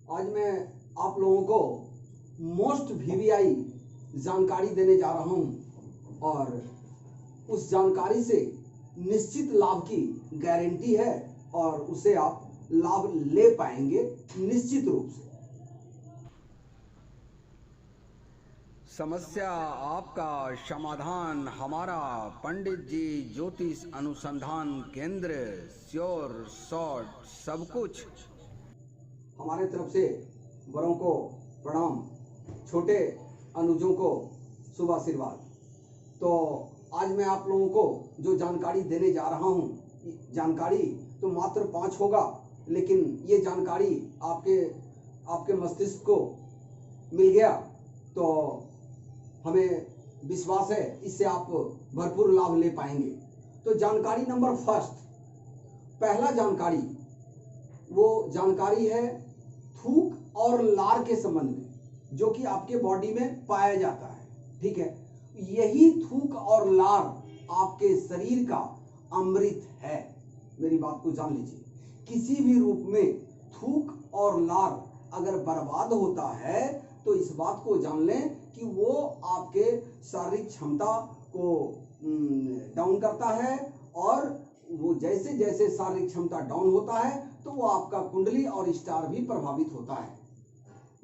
आज मैं आप लोगों को मोस्ट वीवीआई जानकारी देने जा रहा हूं और उस जानकारी से निश्चित लाभ की गारंटी है और उसे आप लाभ ले पाएंगे निश्चित रूप से। समस्या आपका, समाधान हमारा। पंडित जी ज्योतिष अनुसंधान केंद्र, श्योर शॉर्ट सब कुछ। हमारे तरफ से बड़ों को प्रणाम, छोटे अनुजों को शुभ आशीर्वाद। तो आज मैं आप लोगों को जो जानकारी देने जा रहा हूं, जानकारी तो मात्र 5 होगा, लेकिन ये जानकारी आपके मस्तिष्क को मिल गया तो हमें विश्वास है इससे आप भरपूर लाभ ले पाएंगे। तो जानकारी नंबर फर्स्ट, पहला जानकारी वो जानकारी है थूक और लार के संबंध में, जो कि आपके बॉडी में पाया जाता है। ठीक है, यही थूक और लार आपके शरीर का अमृत है। मेरी बात को जान लीजिए, किसी भी रूप में थूक और लार अगर बर्बाद होता है तो इस बात को जान लें कि वो आपके शारीरिक क्षमता को डाउन करता है और वो जैसे जैसे शारीरिक क्षमता डाउन होता है तो वो आपका कुंडली और स्टार भी प्रभावित होता है।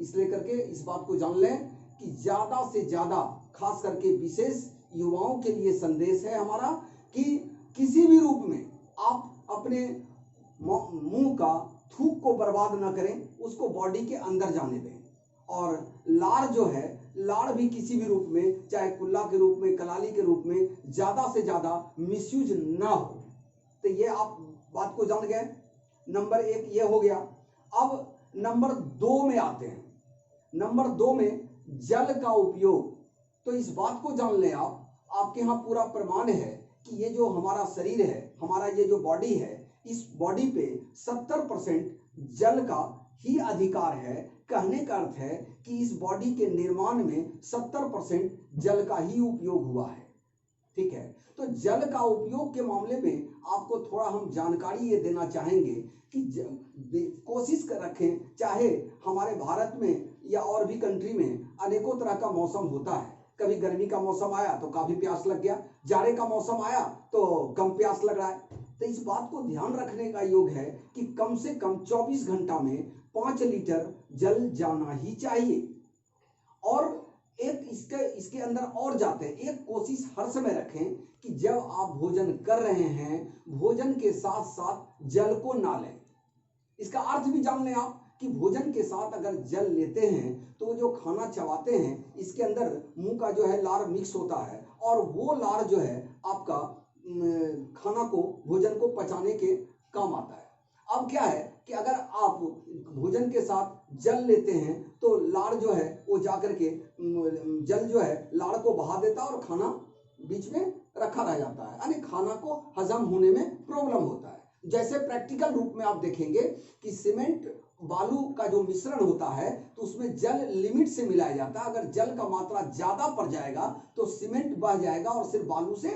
इसलिए करके इस बात को जान लें कि ज्यादा से ज्यादा, खास करके विशेष युवाओं के लिए संदेश है हमारा कि किसी भी रूप में आप अपने मुंह का थूक को बर्बाद न करें, उसको बॉडी के अंदर जाने दें। और लार जो है, लार भी किसी भी रूप में, चाहे कुल्ला के रूप में, कलाली के रूप में, ज्यादा से ज्यादा मिसयूज ना हो। तो ये आप बात को जान गए। नंबर 1 ये हो गया। अब नंबर 2 में आते हैं। नंबर 2 में जल का उपयोग। तो इस बात को जान लें आप, आपके यहाँ पूरा प्रमाण है कि ये जो हमारा शरीर है, हमारा ये जो बॉडी है, इस बॉडी पे 70% जल का ही अधिकार है। कहने का अर्थ है कि इस बॉडी के निर्माण में 70% जल का ही उपयोग हुआ है। ठीक है, तो जल का उपयोग के मामले में आपको थोड़ा हम जानकारी ये देना चाहेंगे कि कोशिश कर रखें, चाहे हमारे भारत में या और भी कंट्री में अनेकों तरह का मौसम होता है। कभी गर्मी का मौसम आया तो काफी प्यास लग गया, जाड़े का मौसम आया तो कम प्यास लग रहा है। तो इस बात को ध्यान रखने का योग है कि कम से कम 24 घंटा में 5 लीटर जल जाना ही चाहिए। और एक इसके अंदर और जाते हैं, एक कोशिश हर समय रखें कि जब आप भोजन कर रहे हैं, भोजन के साथ साथ जल को ना लें। इसका अर्थ भी जान लें आप कि भोजन के साथ अगर जल लेते हैं तो जो खाना चबाते हैं, इसके अंदर मुंह का जो है लार मिक्स होता है और वो लार जो है आपका खाना को, भोजन को पचाने के काम आता है। अब क्या है कि अगर आप भोजन के साथ जल लेते हैं तो लार जो है वो जाकर के जल जो है लार को बहा देता है और खाना बीच में रखा रह जाता है, यानी खाना को हजम होने में प्रॉब्लम होता है। जैसे प्रैक्टिकल रूप में आप देखेंगे कि सीमेंट बालू का जो मिश्रण होता है तो उसमें जल लिमिट से मिलाया जाता है। अगर जल का मात्रा ज्यादा पड़ जाएगा तो सीमेंट बह जाएगा और सिर्फ बालू से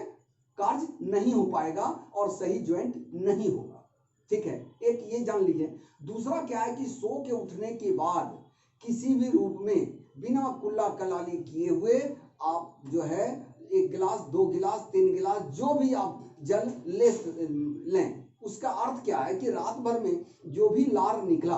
कार्य नहीं हो पाएगा और सही ज्वाइंट नहीं होगा। ठीक है, एक ये जान लीजिए। दूसरा क्या है कि सो के उठने के बाद किसी भी रूप में बिना कुल्ला कलाली किए हुए आप जो है 1 गिलास, 2 गिलास, 3 गिलास, जो भी आप जल लें। उसका अर्थ क्या है कि रात भर में जो भी लार निकला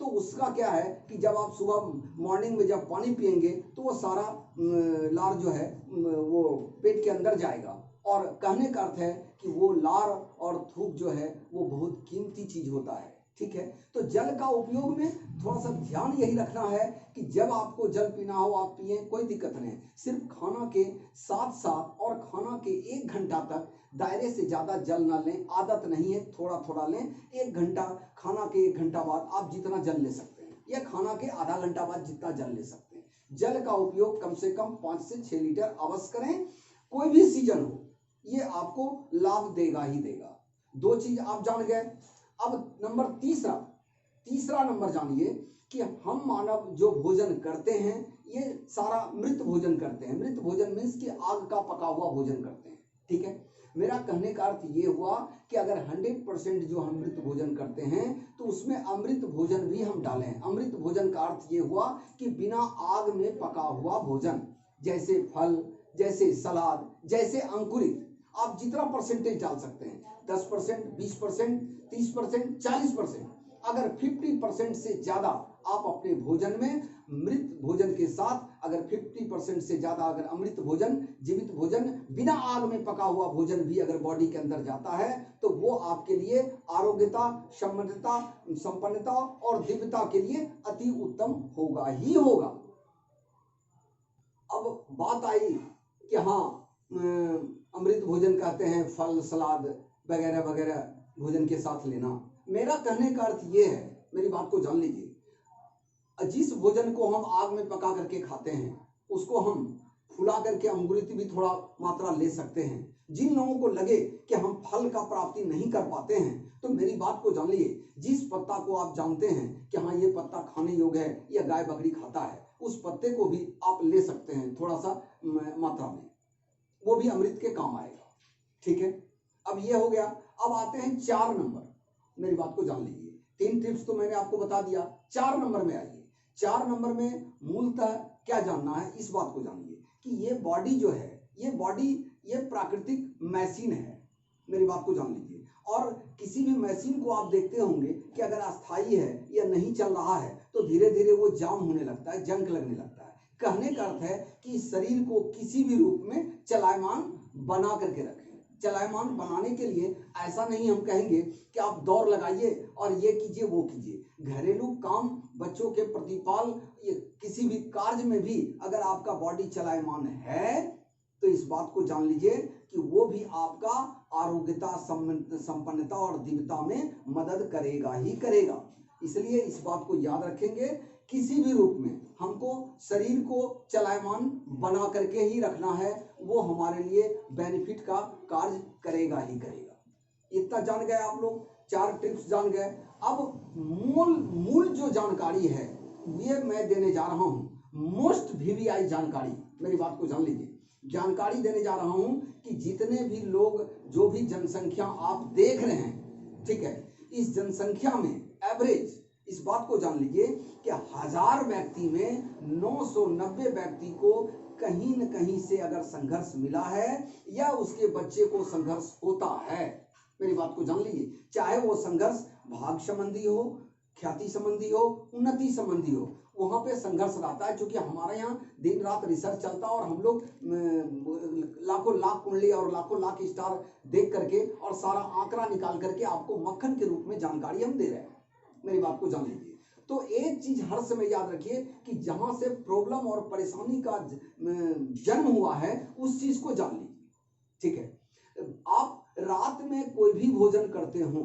तो उसका क्या है कि जब आप सुबह मॉर्निंग में जब पानी पिएंगे तो वो सारा लार जो है वो पेट के अंदर जाएगा। और कहने का अर्थ है कि वो लार और थूक जो है वो बहुत कीमती चीज होता है। ठीक है, तो जल का उपयोग में थोड़ा सा ध्यान यही रखना है कि जब आपको जल पीना हो आप पिए, कोई दिक्कत नहीं। सिर्फ खाना के साथ साथ और खाना के 1 घंटा तक दायरे से ज्यादा जल ना लें। आदत नहीं है, थोड़ा थोड़ा लें। 1 घंटा, खाना के 1 घंटा बाद आप जितना जल ले सकते हैं, या खाना के आधा घंटा बाद जितना जल ले सकते हैं। जल का उपयोग कम से कम 5 से 6 लीटर अवश्य करें। कोई भी सीजन हो, ये आपको लाभ देगा ही देगा। 2 चीज आप जान गए। अब नंबर तीसरा नंबर जानिए कि हम मानव जो भोजन करते हैं ये सारा मृत भोजन करते हैं। मृत भोजन मीन्स कि आग का पका हुआ भोजन करते हैं। ठीक है, मेरा कहने का अर्थ ये हुआ कि अगर 100% जो हम अमृत भोजन करते हैं तो उसमें अमृत भोजन भी हम डालें। अमृत भोजन का अर्थ ये हुआ कि बिना आग में पका हुआ भोजन, जैसे फल, जैसे सलाद, जैसे अंकुरित, आप जितना परसेंटेज डाल सकते हैं, 10%, 20%, 30%, 40%, अगर 50% से ज्यादा आप अपने भोजन में मृत भोजन के साथ अगर 50% से ज्यादा अगर अमृत भोजन, जीवित भोजन, बिना आग में पका हुआ भोजन भी अगर बॉडी के अंदर जाता है तो वो आपके लिए आरोग्यता, समृद्धता, संपन्नता और दिव्यता के लिए अति उत्तम होगा ही होगा। अब बात आई कि हाँ, अमृत भोजन कहते हैं फल, सलाद वगैरह वगैरह भोजन के साथ लेना। मेरा कहने का अर्थ ये है, मेरी बात को जान लीजिए, जिस भोजन को हम आग में पका करके खाते हैं उसको हम फुला करके अंकुरित भी थोड़ा मात्रा ले सकते हैं। जिन लोगों को लगे कि हम फल का प्राप्ति नहीं कर पाते हैं तो मेरी बात को जान लिए, जिस पत्ता को आप जानते हैं कि हाँ ये पत्ता खाने योग्य है या गाय बकरी खाता है, उस पत्ते को भी आप ले सकते हैं थोड़ा सा मात्रा में, वो भी अमृत के काम आएगा। ठीक है, अब ये हो गया। अब आते हैं 4 नंबर, मेरी बात को जान लीजिए। 3 टिप्स तो मैंने आपको बता दिया, 4 नंबर में आइए। 4 नंबर में मूलतः क्या जानना है, इस बात को जानिए कि ये बॉडी जो है, ये बॉडी ये प्राकृतिक मशीन है। मेरी बात को जान लीजिए। और किसी भी मशीन को आप देखते होंगे कि अगर अस्थाई है या नहीं चल रहा है तो धीरे धीरे वो जाम होने लगता है, जंग लगने लगता है। कहने का अर्थ है कि शरीर को किसी भी रूप में चलायमान बना करके रखें। चलायमान बनाने के लिए ऐसा नहीं हम कहेंगे कि आप दौड़ लगाइए और ये कीजिए वो कीजिए। घरेलू काम, बच्चों के प्रतिपाल, ये किसी भी कार्य में भी अगर आपका बॉडी चलायमान है तो इस बात को जान लीजिए कि वो भी आपका आरोग्यता, संपन्नता और दिव्यता में मदद करेगा ही करेगा। इसलिए इस बात को याद रखेंगे, किसी भी रूप में हमको शरीर को चलायमान बना करके ही रखना है, वो हमारे लिए बेनिफिट का कार्य करेगा ही करेगा। इतना जान गए आप लोग, 4 टिप्स जान गए। अब मूल जो जानकारी है ये मैं देने जा रहा हूं, मोस्ट वीवीआई जानकारी। मेरी बात को जान लीजिए, जानकारी देने जा रहा हूं कि जितने भी लोग, जो भी जनसंख्या आप देख रहे हैं, ठीक है, इस जनसंख्या में एवरेज इस बात को जान लीजिए कि 1000 व्यक्ति में 990 व्यक्ति को कहीं न कहीं से अगर संघर्ष मिला है या उसके बच्चे को संघर्ष होता है। मेरी बात को जान लीजिए, चाहे वो संघर्ष भाग्य संबंधी हो, ख्याति संबंधी हो, उन्नति संबंधी हो, वहां पे संघर्ष रहता है। क्योंकि हमारे यहाँ दिन रात रिसर्च चलता है और हम लोग लाखों लाख कुंडली और लाखों लाख स्टार देख करके और सारा आंकड़ा निकाल करके आपको मक्खन के रूप में जानकारी हम दे रहे हैं। मेरी बात को जान लीजिए। तो एक चीज हर समय याद रखिए कि जहां से प्रॉब्लम और परेशानी का जन्म हुआ है उस चीज को जान लीजिए। ठीक है, आप रात में कोई भी भोजन करते हो,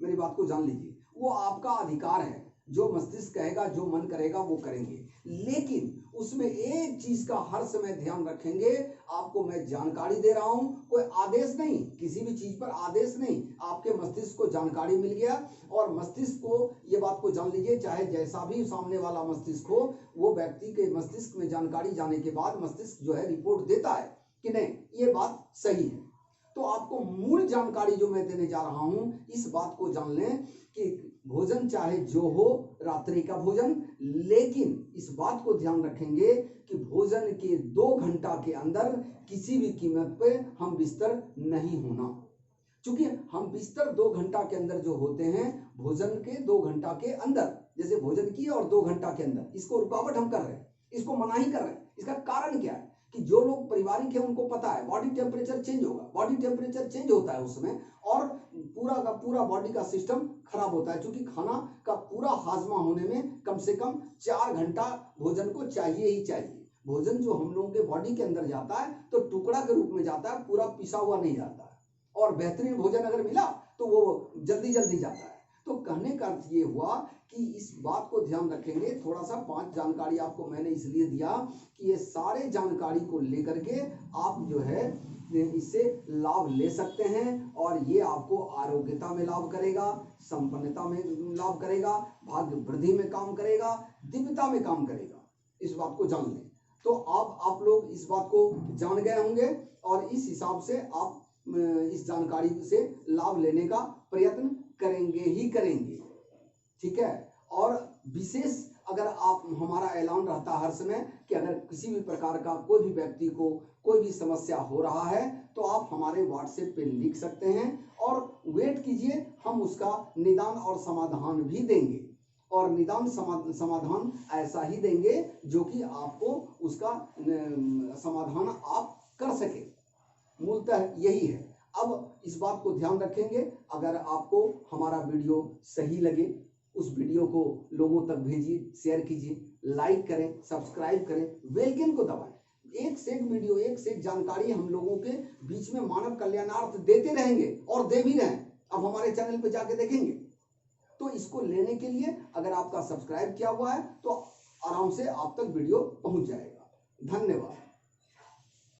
मेरी बात को जान लीजिए, वो आपका अधिकार है। जो मस्तिष्क कहेगा, जो मन करेगा वो करेंगे, लेकिन उसमें एक चीज का हर समय ध्यान रखेंगे। आपको मैं जानकारी दे रहा हूं, कोई आदेश नहीं, किसी भी चीज पर आदेश नहीं। आपके मस्तिष्क को जानकारी मिल गया और मस्तिष्क को ये बात को जान लीजिए, चाहे जैसा भी सामने वाला मस्तिष्क हो, वो व्यक्ति के मस्तिष्क में जानकारी जाने के बाद मस्तिष्क जो है रिपोर्ट देता है कि नहीं ये बात सही है। तो आपको मूल जानकारी जो मैं देने जा रहा हूं, इस बात को जान लें कि भोजन चाहे जो हो, रात्रि का भोजन, लेकिन इस बात को ध्यान रखेंगे कि भोजन के 2 घंटा के अंदर किसी भी कीमत पे हम बिस्तर नहीं होना। क्योंकि हम बिस्तर 2 घंटा के अंदर जो होते हैं, भोजन के 2 घंटा के अंदर, जैसे भोजन किए और 2 घंटा के अंदर, इसको रुकावट हम कर रहे हैं, इसको मनाही कर रहे हैं। इसका कारण क्या है कि जो लोग पारिवारिक है उनको पता है बॉडी टेम्परेचर चेंज होगा, बॉडी टेम्परेचर चेंज होता है उसमें और पूरा का पूरा बॉडी का सिस्टम खराब होता है। क्योंकि खाना का पूरा हाजमा होने में कम से कम 4 घंटा भोजन को चाहिए ही चाहिए। भोजन जो हम लोगों के बॉडी के अंदर जाता है तो टुकड़ा के रूप में जाता है, पूरा पिसा हुआ नहीं जाता है। और बेहतरीन भोजन अगर मिला तो वो जल्दी जल्दी जाता है। तो कहने का अर्थ ये हुआ कि इस बात को ध्यान रखेंगे। थोड़ा सा 5 जानकारी आपको मैंने इसलिए दिया कि ये सारे जानकारी को लेकर के आप जो है इससे लाभ ले सकते हैं और ये आपको आरोग्यता में लाभ करेगा, संपन्नता में लाभ करेगा, भाग्य वृद्धि में काम करेगा, दिव्यता में काम करेगा। इस बात को जान लें। तो आप लोग इस बात को जान गए होंगे और इस हिसाब से आप इस जानकारी से लाभ लेने का प्रयत्न करेंगे ही करेंगे। ठीक है। और विशेष अगर आप हमारा ऐलान रहता है हर समय कि अगर किसी भी प्रकार का कोई भी व्यक्ति को कोई भी समस्या हो रहा है तो आप हमारे व्हाट्सएप पे लिख सकते हैं और वेट कीजिए, हम उसका निदान और समाधान भी देंगे। और निदान समाधान ऐसा ही देंगे जो कि आपको उसका समाधान आप कर सके। मूलतः यही है। अब इस बात को ध्यान रखेंगे, अगर आपको हमारा वीडियो सही लगे उस वीडियो को लोगों तक भेजिए, शेयर कीजिए, लाइक करें, सब्सक्राइब करें, बेल आइकन को दबाएं। एक से एक वीडियो, एक से एक जानकारी हम लोगों के बीच में मानव कल्याणार्थ देते रहेंगे और दे भी रहे हैं। अब हमारे चैनल पे जाके देखेंगे तो इसको लेने के लिए अगर आपका सब्सक्राइब किया हुआ है तो आराम से आप तक वीडियो पहुंच जाएगा। धन्यवाद।